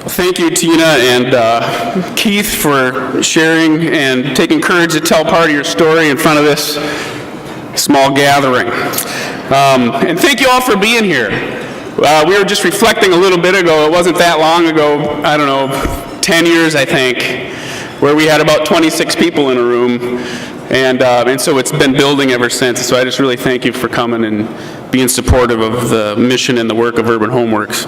Thank you, Tina and Keith, for sharing and taking courage to tell part of your story in front of this small gathering. And thank you all for being here. We were just reflecting a little bit ago, it wasn't that long ago, I don't know, 10 years I think, where we had about 26 people in a room, and so it's been building ever since. So I just really thank you for coming and being supportive of the mission and the work of Urban Homeworks.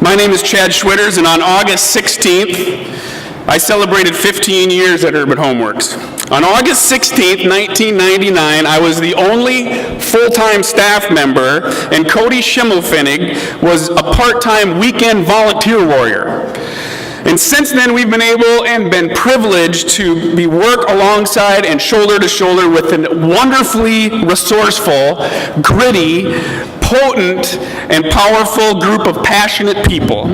My name is Chad Schwitters, and on August 16th, I celebrated 15 years at Urban Homeworks. On August 16th, 1999, I was the only full-time staff member, and Cody Schimmelfinnig was a part-time weekend volunteer warrior. And since then, we've been able and been privileged to work alongside and shoulder to shoulder with a wonderfully resourceful, gritty, potent, and powerful group of passionate people.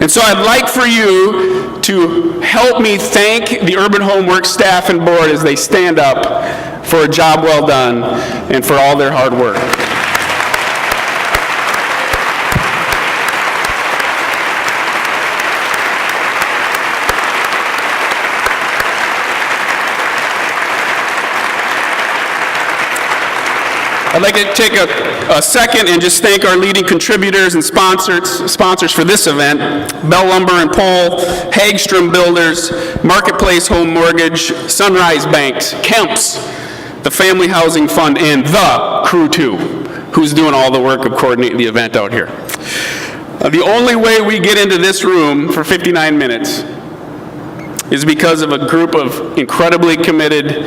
And so I'd like for you to help me thank the Urban Homeworks staff and board as they stand up for a job well done and for all their hard work. I'd like to take a second and just thank our leading contributors and sponsors for this event: Bell Lumber and Pole, Hagstrom Builders, Marketplace Home Mortgage, Sunrise Banks, Kemp's, the Family Housing Fund, and the Crew 2, who's doing all the work of coordinating the event out here. The only way we get into this room for 59 minutes is because of a group of incredibly committed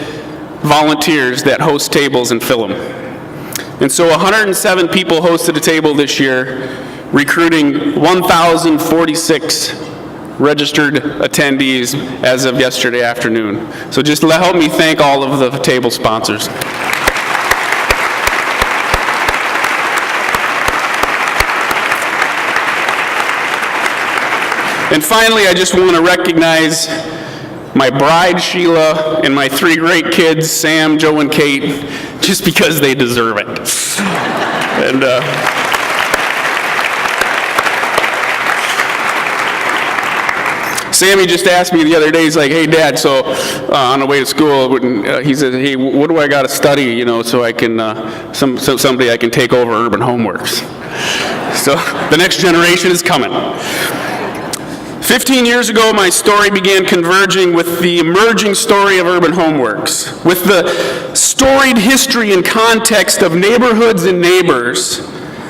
volunteers that host tables and fill them. And so 107 people hosted a table this year, recruiting 1,046 registered attendees as of yesterday afternoon. So just help me thank all of the table sponsors. And finally, I just want to recognize my bride, Sheila, and my three great kids, Sam, Joe, and Kate, just because they deserve it. And Sammy just asked me the other day, he's like, hey, Dad, so on the way to school, he said, hey, what do I got to study, you know, so I can, someday I can take over Urban Homeworks. So the next generation is coming. 15 years ago, my story began converging with the emerging story of Urban Homeworks, with the storied history and context of neighborhoods and neighbors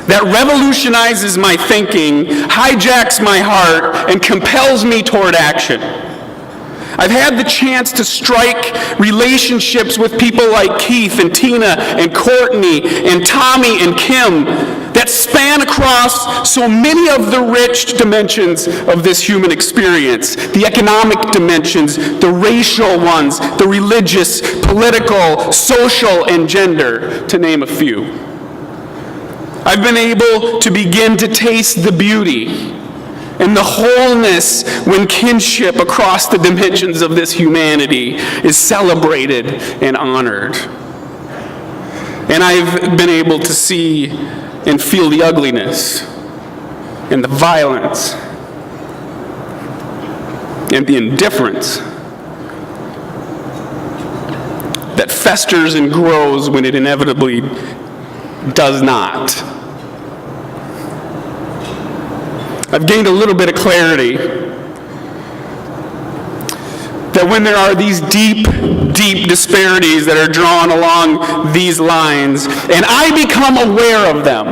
that revolutionizes my thinking, hijacks my heart, and compels me toward action. I've had the chance to strike relationships with people like Keith and Tina and Courtney and Tommy and Kim that span across so many of the rich dimensions of this human experience: the economic dimensions, the racial ones, the religious, political, social, and gender, to name a few. I've been able to begin to taste the beauty and the wholeness when kinship across the dimensions of this humanity is celebrated and honored. And I've been able to see and feel the ugliness and the violence and the indifference that festers and grows when it inevitably does not. I've gained a little bit of clarity that when there are these deep, deep disparities that are drawn along these lines, and I become aware of them,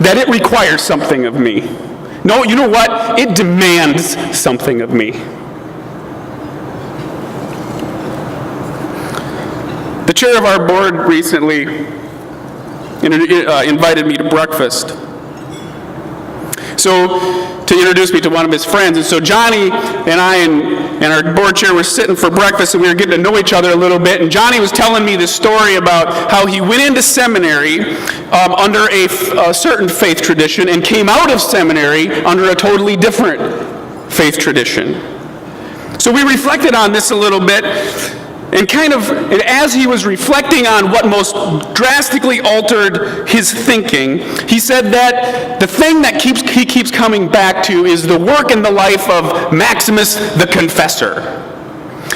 that it requires something of me. No, you know what? It demands something of me. The chair of our board recently invited me to breakfast. So, to introduce me to one of his friends. And so Johnny and I and our board chair were sitting for breakfast, and we were getting to know each other a little bit. And Johnny was telling me this story about how he went into seminary under a certain faith tradition and came out of seminary under a totally different faith tradition. So we reflected on this a little bit. And as he was reflecting on what most drastically altered his thinking, he said that the thing that he keeps coming back to is the work and the life of Maximus the Confessor.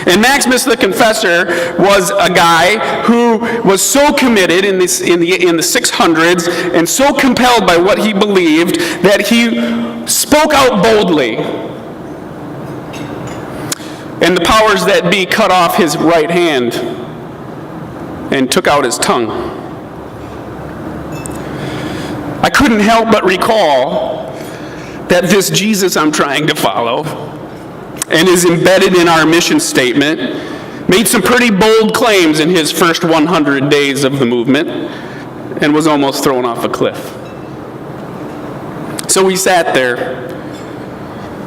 And Maximus the Confessor was a guy who was so committed in the 600s and so compelled by what he believed that he spoke out boldly. And the powers that be cut off his right hand and took out his tongue. I couldn't help but recall that this Jesus I'm trying to follow and is embedded in our mission statement made some pretty bold claims in his first 100 days of the movement and was almost thrown off a cliff. So we sat there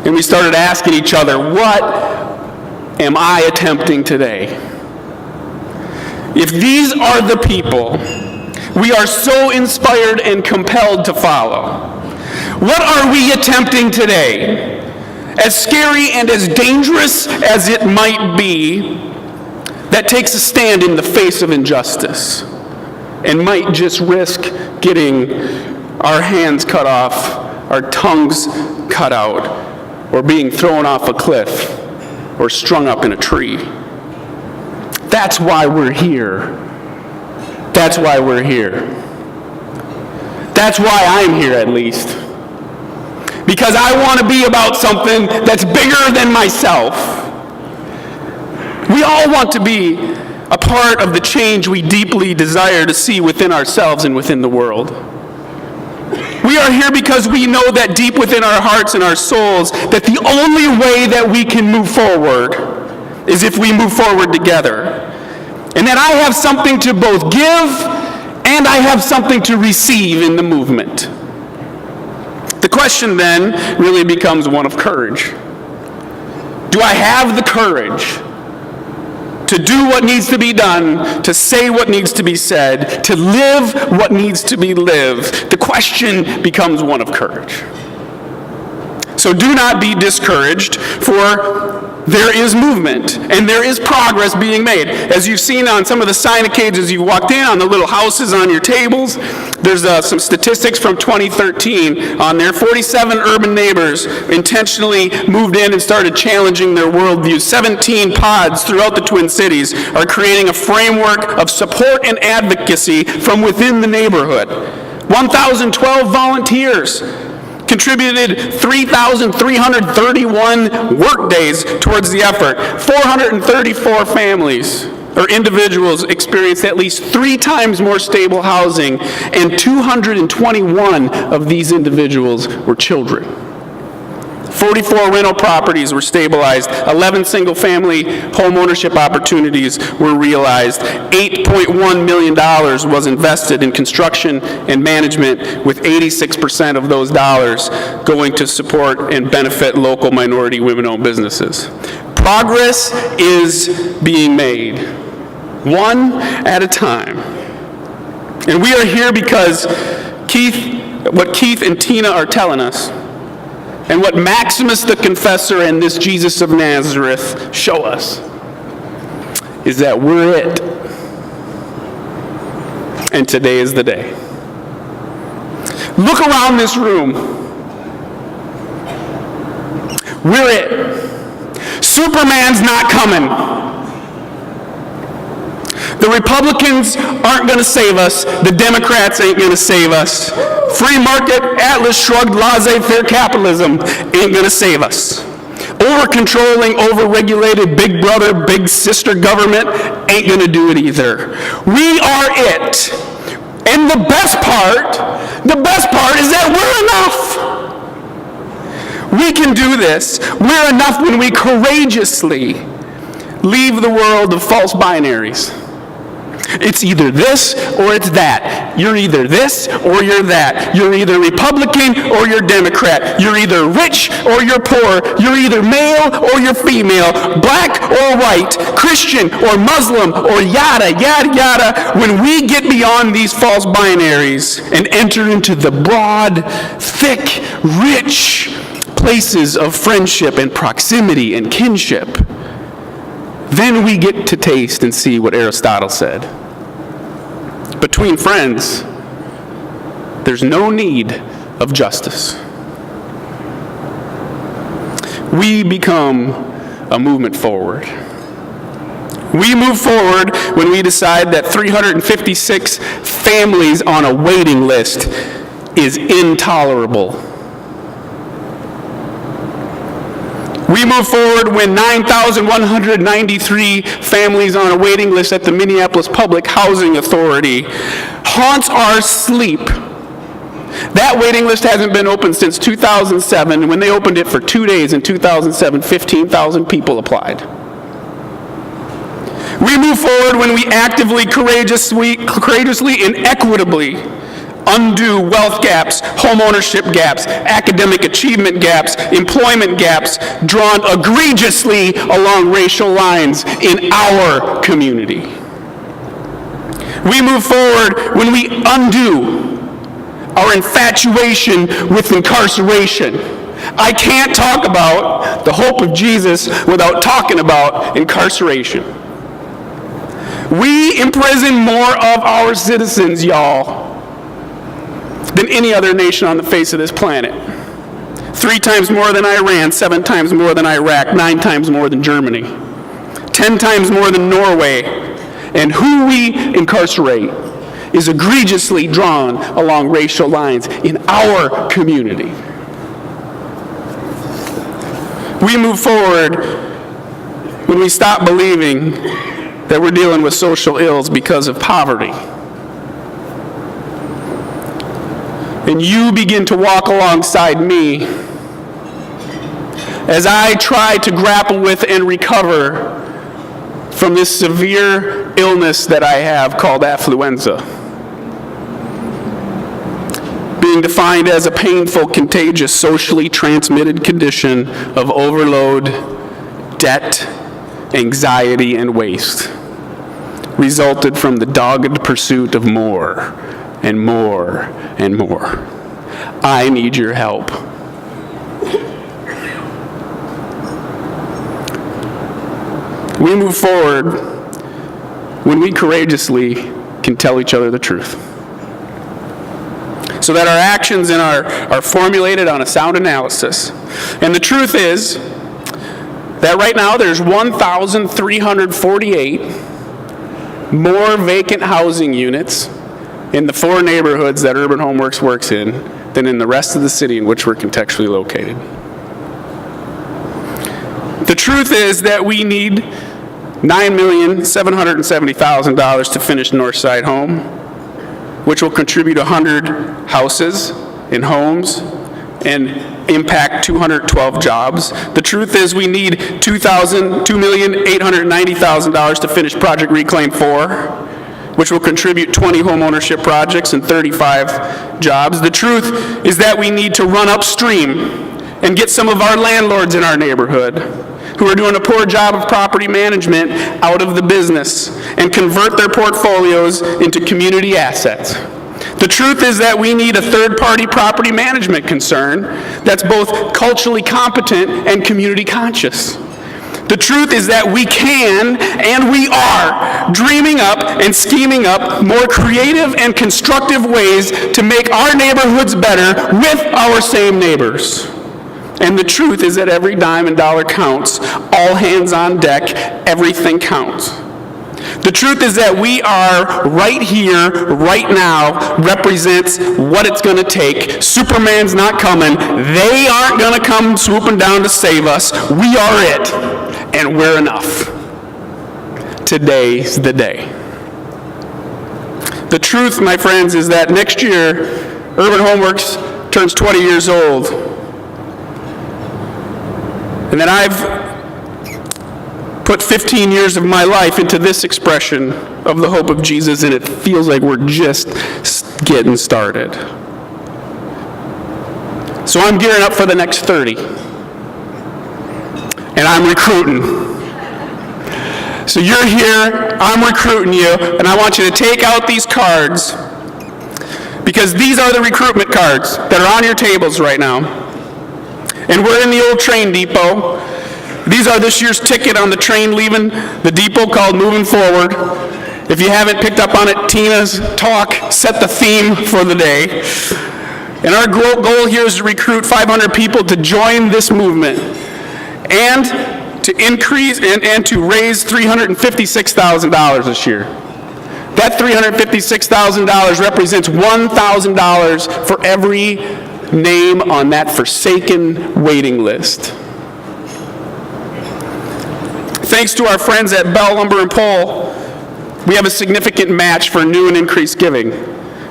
and we started asking each other, what am I attempting today? If these are the people we are so inspired and compelled to follow, what are we attempting today? As scary and as dangerous as it might be, that takes a stand in the face of injustice and might just risk getting our hands cut off, our tongues cut out, or being thrown off a cliff or strung up in a tree. That's why we're here. That's why we're here. That's why I'm here, at least. Because I want to be about something that's bigger than myself. We all want to be a part of the change we deeply desire to see within ourselves and within the world. We are here because we know that deep within our hearts and our souls that the only way that we can move forward is if we move forward together. And that I have something to both give and I have something to receive in the movement. The question then really becomes one of courage. Do I have the courage to do what needs to be done, to say what needs to be said, to live what needs to be lived? The question becomes one of courage. So do not be discouraged, for there is movement and there is progress being made. As you've seen on some of the signage as you walked in, on the little houses on your tables, there's some statistics from 2013 on there. 47 urban neighbors intentionally moved in and started challenging their worldview. 17 pods throughout the Twin Cities are creating a framework of support and advocacy from within the neighborhood. 1,012 volunteers contributed 3,331 work days towards the effort. 434 families or individuals experienced at least 3 times more stable housing, and 221 of these individuals were children. 44 rental properties were stabilized, 11 single-family home ownership opportunities were realized, $8.1 million was invested in construction and management, with 86% of those dollars going to support and benefit local minority women-owned businesses. Progress is being made, one at a time. And we are here because what Keith and Tina are telling us, and what Maximus the Confessor and this Jesus of Nazareth show us, is that we're it. And today is the day. Look around this room. We're it. Superman's not coming. The Republicans aren't going to save us. The Democrats ain't going to save us. Free market, Atlas shrugged, laissez-faire capitalism ain't going to save us. Over-controlling, over-regulated big brother, big sister government ain't going to do it either. We are it. And the best part is that we're enough. We can do this. We're enough when we courageously leave the world of false binaries. It's either this or it's that. You're either this or you're that. You're either Republican or you're Democrat. You're either rich or you're poor. You're either male or you're female, black or white, Christian or Muslim or yada, yada, yada. When we get beyond these false binaries and enter into the broad, thick, rich places of friendship and proximity and kinship, then we get to taste and see what Aristotle said. Between friends, there's no need of justice. We become a movement forward. We move forward when we decide that 356 families on a waiting list is intolerable. We move forward when 9,193 families on a waiting list at the Minneapolis Public Housing Authority haunts our sleep. That waiting list hasn't been open since 2007. When they opened it for 2 days in 2007, 15,000 people applied. We move forward when we actively, courageously, and equitably undo wealth gaps, home ownership gaps, academic achievement gaps, employment gaps drawn egregiously along racial lines in our community. We move forward when we undo our infatuation with incarceration. I can't talk about the hope of Jesus without talking about incarceration. We imprison more of our citizens, y'all, than any other nation on the face of this planet. 3 times more than Iran, 7 times more than Iraq, 9 times more than Germany, 10 times more than Norway. And who we incarcerate is egregiously drawn along racial lines in our community. We move forward when we stop believing that we're dealing with social ills because of poverty. And you begin to walk alongside me as I try to grapple with and recover from this severe illness that I have called affluenza, being defined as a painful, contagious, socially transmitted condition of overload, debt, anxiety, and waste, resulted from the dogged pursuit of more and more and more. I need your help. We move forward when we courageously can tell each other the truth, so that our actions are formulated on a sound analysis. And the truth is that right now there's 1,348 more vacant housing units in the 4 neighborhoods that Urban Homeworks works in than in the rest of the city in which we're contextually located. The truth is that we need $9,770,000 to finish Northside Home, which will contribute 100 houses and homes and impact 212 jobs. The truth is we need $2,890,000 to finish Project Reclaim 4, which will contribute 20 home ownership projects and 35 jobs. The truth is that we need to run upstream and get some of our landlords in our neighborhood who are doing a poor job of property management out of the business and convert their portfolios into community assets. The truth is that we need a third-party property management concern that's both culturally competent and community conscious. The truth is that we can, and we are, dreaming up and scheming up more creative and constructive ways to make our neighborhoods better with our same neighbors. And the truth is that every dime and dollar counts, all hands on deck, everything counts. The truth is that we are right here, right now, represents what it's going to take. Superman's not coming. They aren't going to come swooping down to save us. We are it, and we're enough. Today's the day. The truth, my friends, is that next year, Urban Homeworks turns 20 years old. And that I've put 15 years of my life into this expression of the hope of Jesus, and it feels like we're just getting started. So I'm gearing up for the next 30. And I'm recruiting. So you're here, I'm recruiting you, and I want you to take out these cards, because these are the recruitment cards that are on your tables right now. And we're in the old train depot. These are this year's ticket on the train leaving the depot called Moving Forward. If you haven't picked up on it, Tina's talk set the theme for the day. And our goal here is to recruit 500 people to join this movement and to increase and to raise $356,000 this year. That $356,000 represents $1,000 for every name on that forsaken waiting list. Thanks to our friends at Bell Lumber and Pole, we have a significant match for new and increased giving.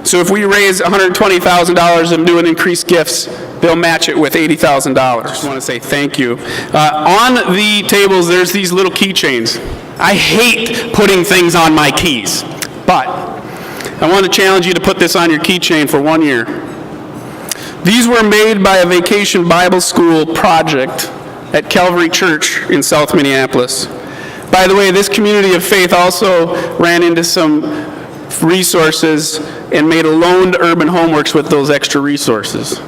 So if we raise $120,000 of new and increased gifts, they'll match it with $80,000. I just want to say thank you. On the tables, there's these little keychains. I hate putting things on my keys, but I want to challenge you to put this on your keychain for 1 year. These were made by a Vacation Bible School project at Calvary Church in South Minneapolis. By the way, this community of faith also ran into some resources and made a loaned urban homeworks with those extra resources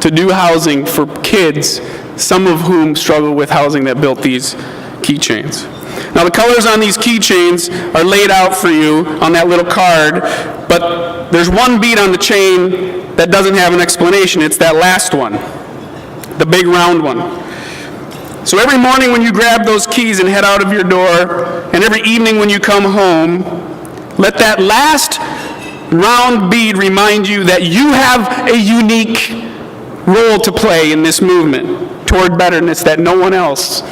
to do housing for kids, some of whom struggle with housing, that built these keychains. Now the colors on these keychains are laid out for you on that little card, but there's one bead on the chain that doesn't have an explanation. It's that last one, the big round one. So every morning when you grab those keys and head out of your door, and every evening when you come home, let that last round bead remind you that you have a unique role to play in this movement toward betterness that no one else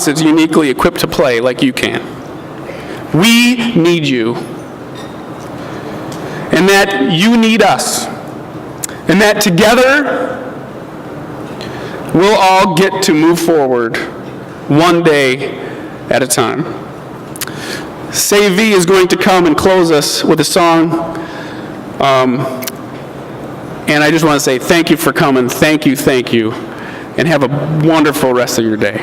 is uniquely equipped to play like you can. We need you, and that you need us, and that together we'll all get to move forward one day at a time. Say V is going to come and close us with a song. And I just want to say thank you for coming. Thank you, and have a wonderful rest of your day.